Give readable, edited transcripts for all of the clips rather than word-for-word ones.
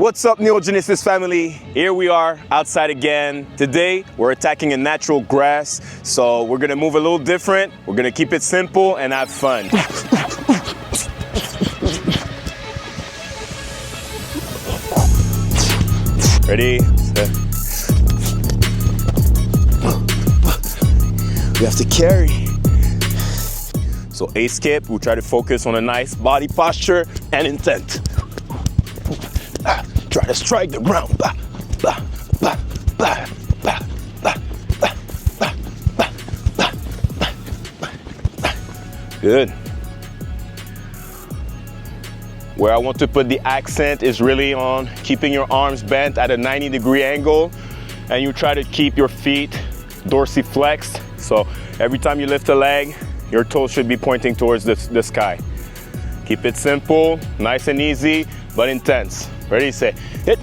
What's up, Neogenesis family? Here we are outside again. Today, we're attacking a natural grass. So we're gonna move a little different. We're gonna keep it simple and have fun. Ready? We have to carry. So a skip, we'll try to focus on a nice body posture and intent. Try to strike the ground. Good. Where I want to put the accent is really on keeping your arms bent at a 90-degree angle, and you try to keep your feet dorsiflexed. So every time you lift a leg, your toes should be pointing towards the sky. Keep it simple, nice and easy, but intense. Ready, say, hit.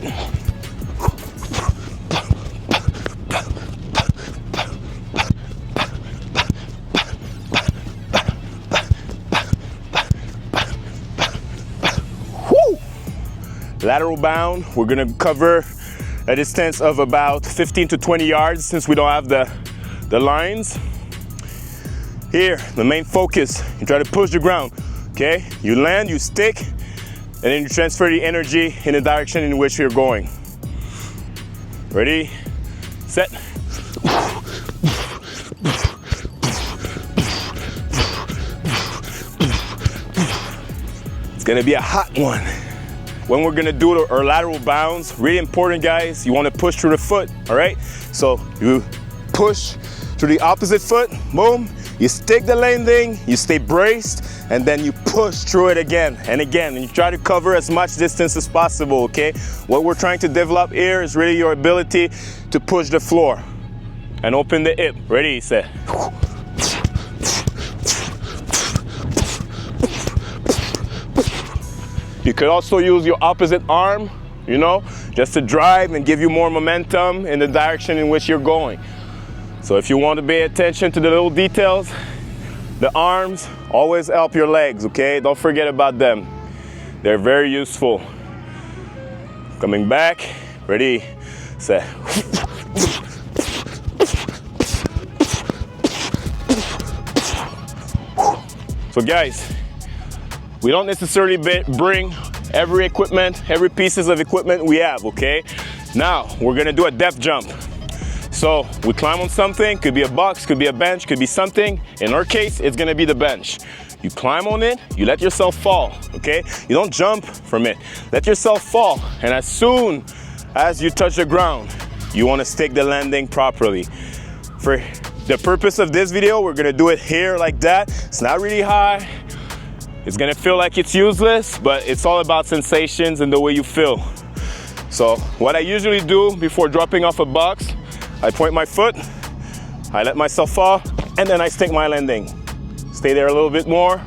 Woo! Lateral bound, we're gonna cover a distance of about 15 to 20 yards since we don't have the lines. Here, the main focus, you try to push the ground, okay? You land, you stick, and then you transfer the energy in the direction in which you're going. Ready, set. It's gonna be a hot one. When we're gonna do our lateral bounds, really important, guys, you wanna push through the foot, all right? So you push through the opposite foot, boom. You stick the landing, you stay braced, and then you push through it again and again, and you try to cover as much distance as possible, okay? What we're trying to develop here is really your ability to push the floor and open the hip. Ready, set. You could also use your opposite arm, you know, just to drive and give you more momentum in the direction in which you're going. So if you want to pay attention to the little details, the arms always help your legs, okay? Don't forget about them. They're very useful. Coming back, ready, set. So guys, we don't necessarily bring every equipment, every pieces of equipment we have, okay? Now, we're gonna do a depth jump. So we climb on something, could be a box, could be a bench, could be something. In our case, it's gonna be the bench. You climb on it, you let yourself fall, okay? You don't jump from it. Let yourself fall, and as soon as you touch the ground, you wanna stick the landing properly. For the purpose of this video, we're gonna do it here like that. It's not really high. It's gonna feel like it's useless, but it's all about sensations and the way you feel. So what I usually do before dropping off a box, I point my foot, I let myself fall, and then I stick my landing. Stay there a little bit more,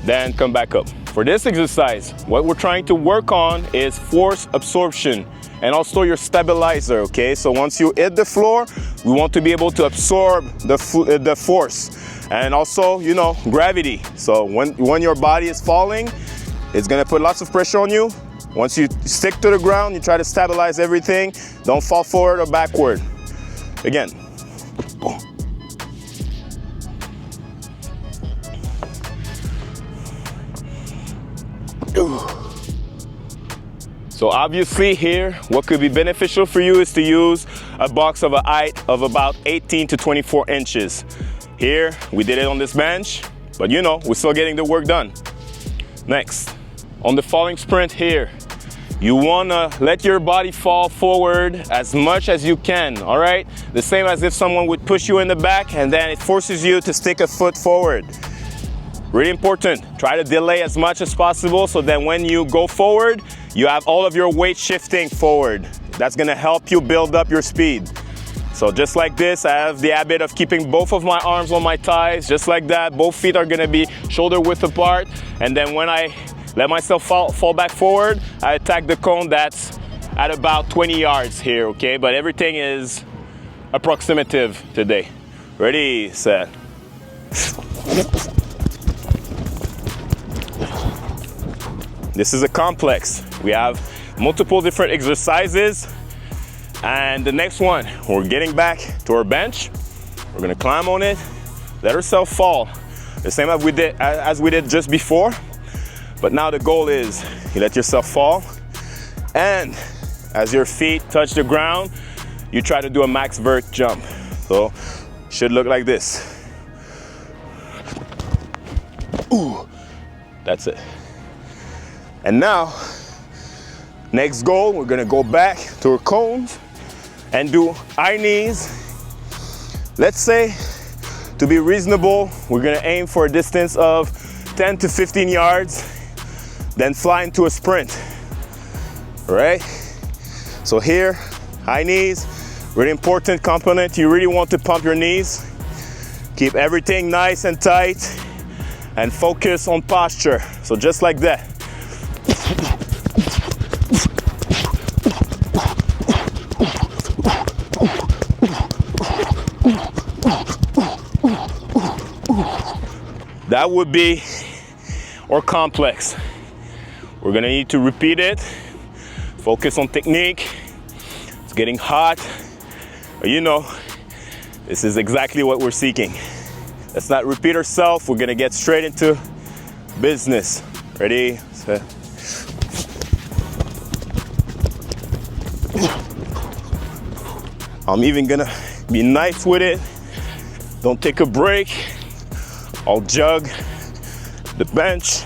then come back up. For this exercise, what we're trying to work on is force absorption and also your stabilizer, okay? So once you hit the floor, we want to be able to absorb the force and also, you know, gravity. So when your body is falling, it's gonna put lots of pressure on you. Once you stick to the ground, you try to stabilize everything. Don't fall forward or backward. Again. Boom. So obviously here, what could be beneficial for you is to use a box of a height of about 18 to 24 inches. Here, we did it on this bench, but you know, we're still getting the work done. Next, on the falling sprint here, you wanna let your body fall forward as much as you can, all right? The same as if someone would push you in the back and then it forces you to stick a foot forward. Really important, try to delay as much as possible so that when you go forward, you have all of your weight shifting forward. That's gonna help you build up your speed. So just like this, I have the habit of keeping both of my arms on my thighs, just like that. Both feet are gonna be shoulder width apart. And then when I let myself fall back forward, I attack the cone that's at about 20 yards here, okay? But everything is approximative today. Ready, set. This is a complex. We have multiple different exercises. And the next one, we're getting back to our bench. We're gonna climb on it, let ourselves fall. The same as we did just before. But now the goal is you let yourself fall, and as your feet touch the ground, you try to do a max vert jump. So should look like this. Ooh, that's it. And now, next goal, we're gonna go back to our cones and do high knees. Let's say, to be reasonable, we're gonna aim for a distance of 10 to 15 yards, then fly into a sprint, all right? So here, high knees, really important component. You really want to pump your knees. Keep everything nice and tight and focus on posture. So just like that. That would be our complex. We're gonna need to repeat it. Focus on technique. It's getting hot. But you know, this is exactly what we're seeking. Let's not repeat ourselves. We're gonna get straight into business. Ready, set. I'm even gonna be nice with it. Don't take a break. I'll jug the bench,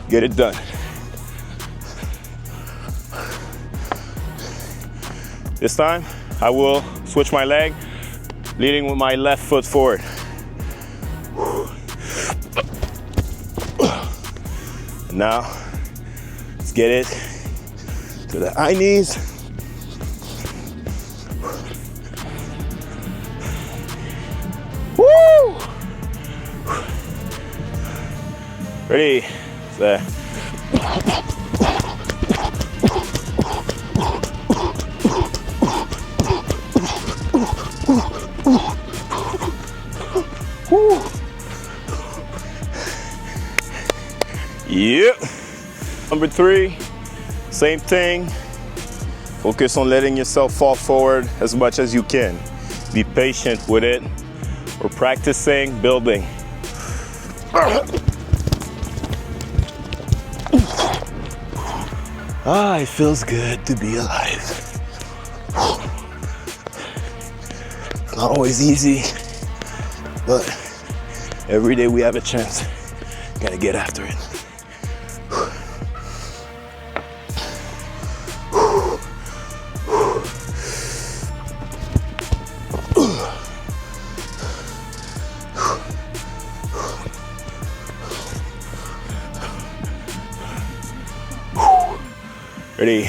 get it done. This time, I will switch my leg, leading with my left foot forward. Now, let's get it to the high knees. Woo! Ready, set. Yep. Number 3, same thing. Focus on letting yourself fall forward as much as you can. Be patient with it. We're practicing building. Ah, it feels good to be alive. It's not always easy, but every day we have a chance. Gotta get after it. Ready?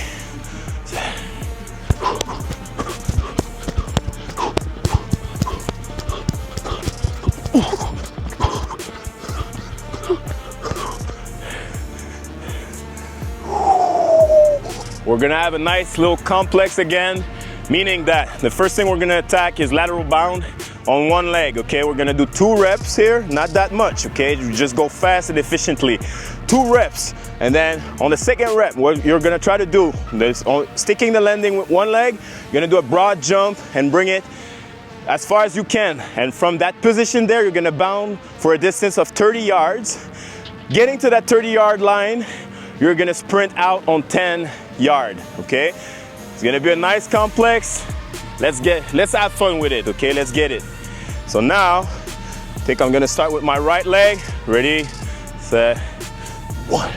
We're gonna have a nice little complex again, meaning that the first thing we're gonna attack is lateral bound on one leg, okay? We're gonna do 2 reps here, not that much, okay? You just go fast and efficiently. 2 reps, and then on the second rep, what you're gonna try to do is sticking the landing with one leg, you're gonna do a broad jump and bring it as far as you can. And from that position there, you're gonna bound for a distance of 30 yards. Getting to that 30-yard line, you're gonna sprint out on 10 yard, okay? It's gonna be a nice complex. Let's have fun with it, okay? Let's get it. So now, I think I'm gonna start with my right leg. Ready, set, 1,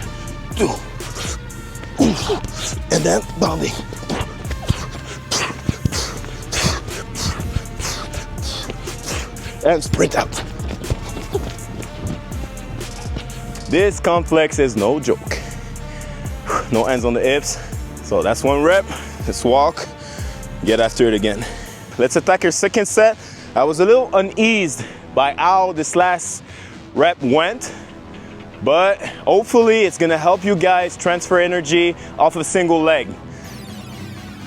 2, and then bounding. And sprint out. This complex is no joke. No hands on the hips. So that's 1 rep. Let's walk, get after it again. Let's attack your second set. I was a little uneased by how this last rep went, but hopefully it's gonna help you guys transfer energy off a single leg.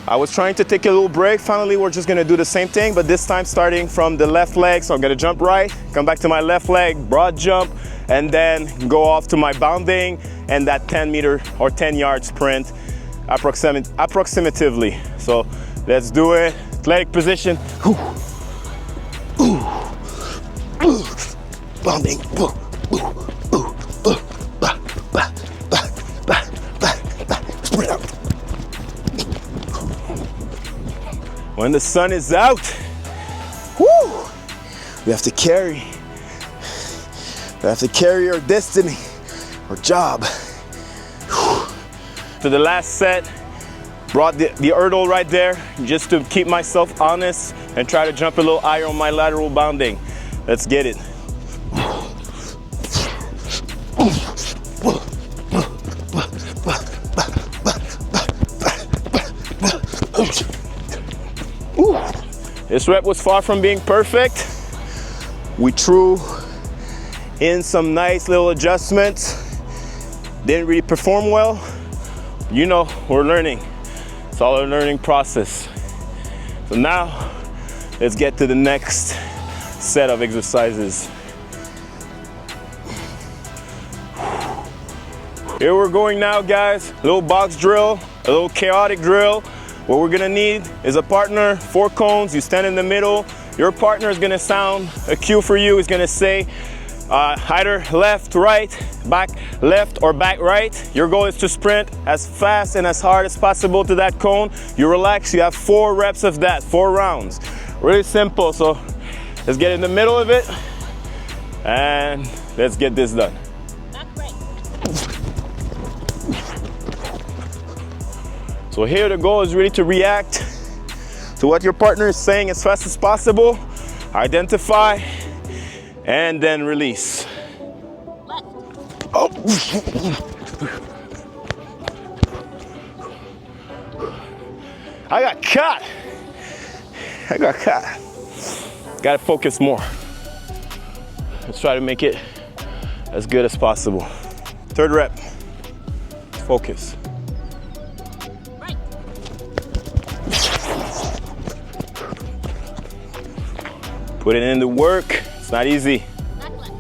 I was trying to take a little break. Finally, we're just gonna do the same thing, but this time starting from the left leg. So I'm gonna jump right, come back to my left leg, broad jump, and then go off to my bounding and that 10 meter or 10 yard sprint approximatively. So let's do it. Athletic position. Bounding. Spread out. When the sun is out, woo, we have to carry our destiny, our job. To the last set, brought the hurdle right there just to keep myself honest and try to jump a little higher on my lateral bounding. Let's get it. This rep was far from being perfect. We threw in some nice little adjustments. Didn't really perform well. You know, we're learning. It's all a learning process. So now, let's get to the next set of exercises. Here we're going now, guys. A little box drill, a little chaotic drill. What we're gonna need is a partner, 4 cones, you stand in the middle. Your partner is gonna sound a cue for you. It's gonna say either left, right, back left, or back right. Your goal is to sprint as fast and as hard as possible to that cone. You relax, you have 4 reps of that, 4 rounds. Really simple, so let's get in the middle of it and let's get this done. Back right. So here the goal is really to react to what your partner is saying as fast as possible, identify, and then release. Left. Oh. I got caught. Gotta focus more. Let's try to make it as good as possible. 3rd rep. Focus. Right. Put it in the work. It's not easy. Back left.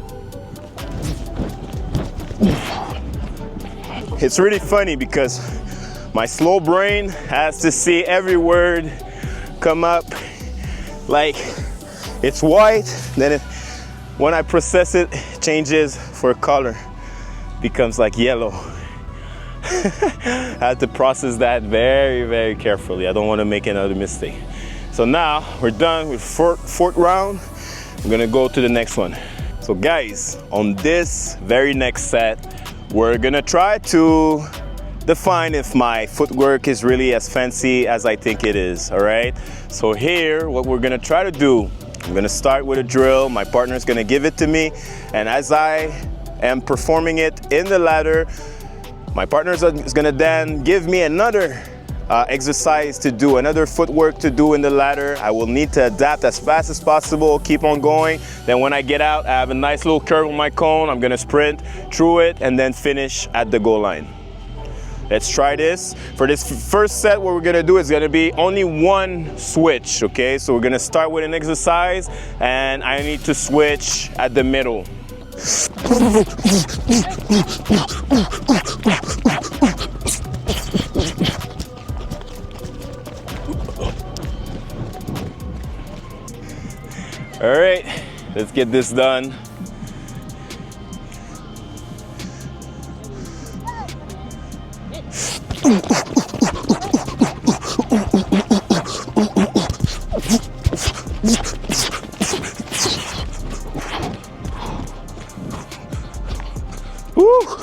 It's really funny because my slow brain has to see every word come up like it's white, then when I process it, changes for color, becomes like yellow. I had to process that very, very carefully. I don't want to make another mistake. So now we're done with 4th round. I'm gonna go to the next one. So guys, on this very next set, we're gonna try to define if my footwork is really as fancy as I think it is, all right? So here, what we're gonna try to do, I'm gonna start with a drill. My partner's gonna give it to me, and as I am performing it in the ladder, my partner is gonna then give me another exercise to do, another footwork to do in the ladder. I will need to adapt as fast as possible, keep on going. Then when I get out, I have a nice little curve on my cone. I'm gonna sprint through it and then finish at the goal line. Let's try this. For this first set, what we're gonna do is gonna be only 1 switch, okay? So we're gonna start with an exercise and I need to switch at the middle. All right, let's get this done. Woo!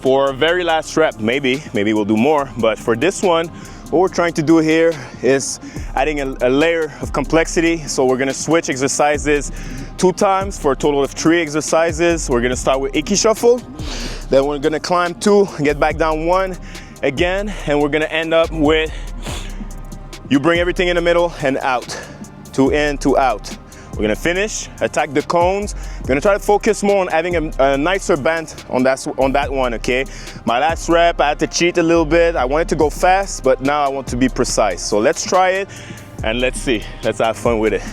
For a very last rep, maybe we'll do more, but for this one, what we're trying to do here is adding a layer of complexity. So we're gonna switch exercises 2 times for a total of 3 exercises. We're gonna start with Icky Shuffle, then we're gonna climb 2, get back down 1 again, and we're gonna end up with, you bring everything in the middle and out, 2 in, 2 out. We're gonna finish, attack the cones. We're gonna try to focus more on having a nicer bend on that one, okay? My last rep, I had to cheat a little bit. I wanted to go fast, but now I want to be precise. So let's try it and let's see. Let's have fun with it.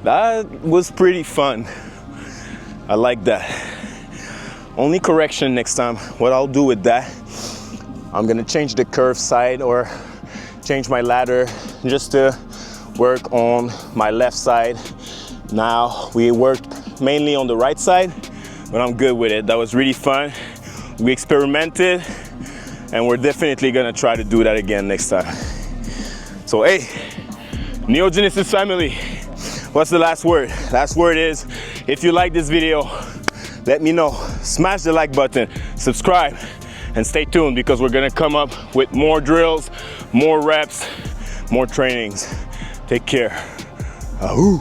That was pretty fun. I like that. Only correction next time, what I'll do with that, I'm gonna change the curve side or change my ladder just to work on my left side. Now we worked mainly on the right side, but I'm good with it. That was really fun. We experimented and we're definitely gonna try to do that again next time. So hey, Neogenesis family, what's the last word? Last word is, if you like this video, let me know. Smash the like button, subscribe, and stay tuned because we're gonna come up with more drills, more reps, more trainings. Take care. Ahoo.